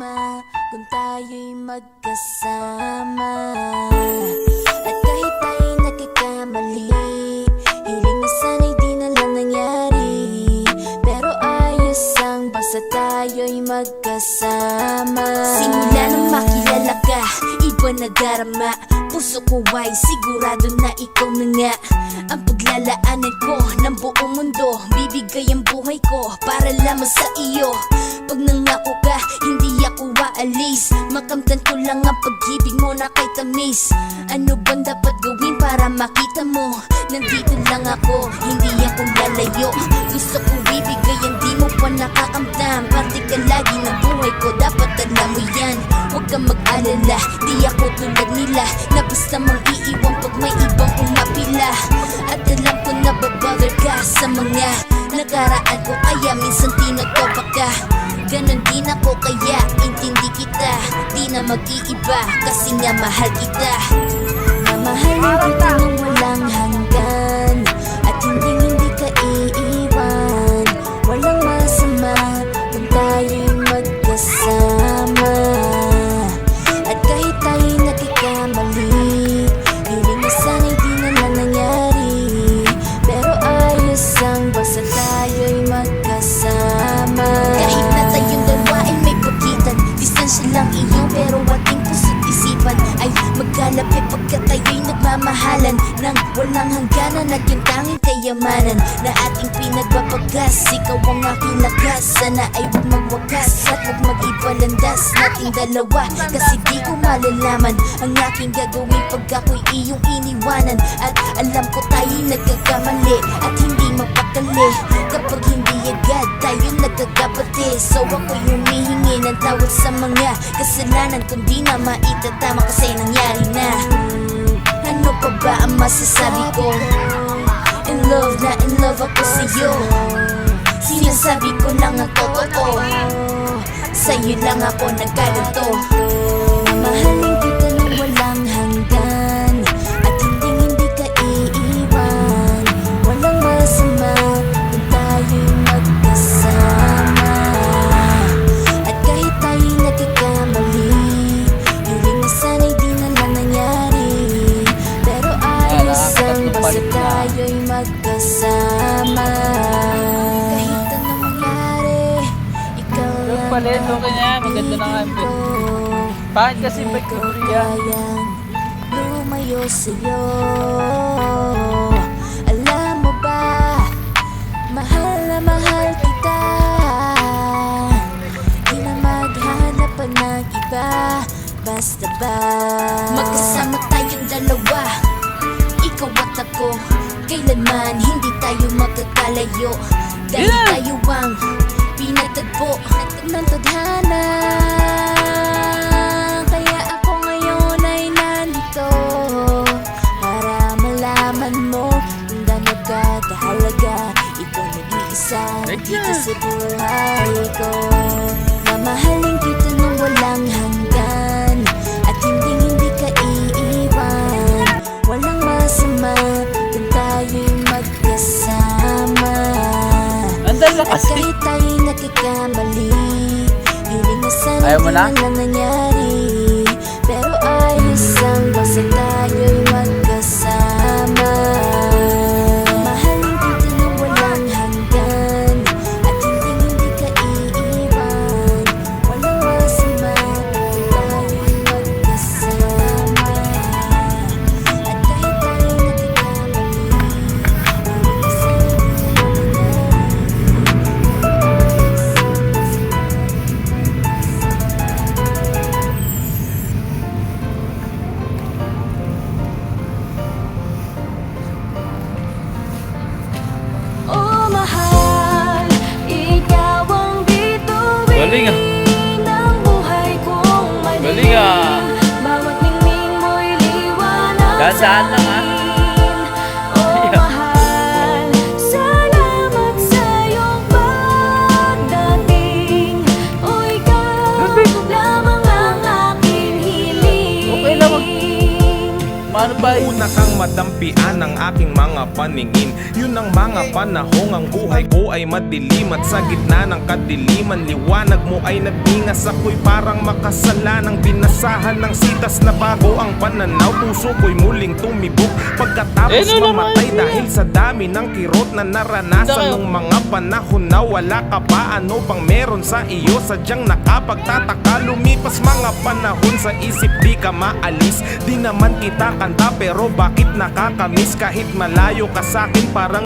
masama kung tayo'y magkasama. At kahit tayo'y nagkakamali, hiling na sana'y di na lang nangyari. Pero ayos ang basta tayo'y magkasama. Simula nang makilala ka, iba na darama. Puso ko ay sigurado na ikaw na nga ang paglalaanan ko ng buong mundo. Bibigay ang buhay ko para lamang sa iyo. Pag nangako ka, hindi ako aalis. Makamtan ko lang ang pag-ibig mo na kay tamis. Ano bang dapat gawin para makita mo? Nandito lang ako, hindi ako lalayo. Gusto ko bibigay ang di mo pa nakakamtam. Parte ka lagi ng buhay ko, dapat alam mo yan. Huwag kang mag-alala, di ako tulad nila na basta mang iiwan pag may ibang umapila. At alam ko na babother ka sa mga nakaraan ko, kaya minsan tinotopak ka. Ganon din ako kaya intindi kita. Di na mag-iiba kasi nga mahal kita. Mamahalin kita nang walang hanggan, at hindi ka iiwan. Walang masama kung tayo'y magkasama. At kahit tayo'y nagkakamali, hiling na sana'y di na lang nangyari. Pero ayos ang basta tayo'y magkasama. Kahit na tayong dalawa ay may pagitan, distansya lang iyo pero ating puso't isipan ay magkalapit pagkat tayo'y nagmamahalan ng walang hangganan. At yung tanging kayamanan na ating pinagpapagas, ikaw ang aking lakas. Sana ay huwag magwakas at huwag mag-ibalandas nating dalawa. Kasi di ko malalaman ang aking gagawin pag ako'y iyong iniwanan. At alam ko tayo'y nagkakamali at hindi mapakali kapag hindi agad tayo nagkakapati. So ako'y humihingi ng tawad sa mga kasalanan kung di na maitatama kasi nangyari na. Ano pa ba ang masasabi ko? In love na in love ako sa'yo. Sinasabi ko lang ang totoo, sa'yo lang ako nagkaganto. Mahalin kita nang walang hanggan, at hindi ka iiwan. Walang masama kung tayo'y magkasama. At kahit tayo'y nagkakamali, hiling na sana'y di na lang nangyari. Pero ayos ang basta tayo'y magkasama. Kahit anong mangyari, ikaw lang Palit, okay na yan. Maganda na nga. ko. Bakit kasi may Korea? Kayang lumayo sa'yo. Alam mo ba, mahal na mahal kita. Di na maghanap pa ng iba. Basta ba magkasama tayong dalawa, ikaw at ako, kailanman hindi tayo magkakalayo. Dahil tayo ang pinatagpo ng tadhana. Kaya ako ngayon ay nandito para malaman mo kung gaano ka kahalaga. Ikaw nag-iisa dito sa buhay ko. Mamahalin kita nang walang hanggan, at hindi ka iiwan. Walang masama kung tayo'y magkasama. Andan na At kasi. kahit tayo'y nagkakamali, hiling na sana Ayaw mo di na? na lang nangyari. Pero ayos ang basta tayo'y magkasama. Mahalin kita nang walang hanggan, at hindi ka iiwan. Walang masama kung tayo'y magkasama. At kahit tayo'y nagkakamali, hiling na sana di na lang nangyari. Oh mahal, ikaw ang bituin Galing ah. ng buhay kong maliit. Galing ah. Bawat ningning mo'y liwanag Dadaan lang ah. Oh mahal, salamat sa iyong pagdating. O ikaw lamang ang aking hiling. Okay lang. Paano ba? Una kang madampian ang aking mga paningin. Yun ang mga panahong ang buhay ko ay madilim. At sa gitna ng kadiliman, liwanag mo ay nagtingas. Ako'y parang makasala ng binasahan ng sitas na bago ang pananaw. Puso ko'y muling tumibok pagkatapos mamatay dahil sa dami ng kirot na naranasan ng mga panahon na wala ka pa. Ano bang meron sa iyo? Sadyang nakapagtataka. Lumipas mga panahon sa isip di ka maalis. Di naman kita kanta pero bakit nakakamiss? Kahit malayo ka sa'kin parang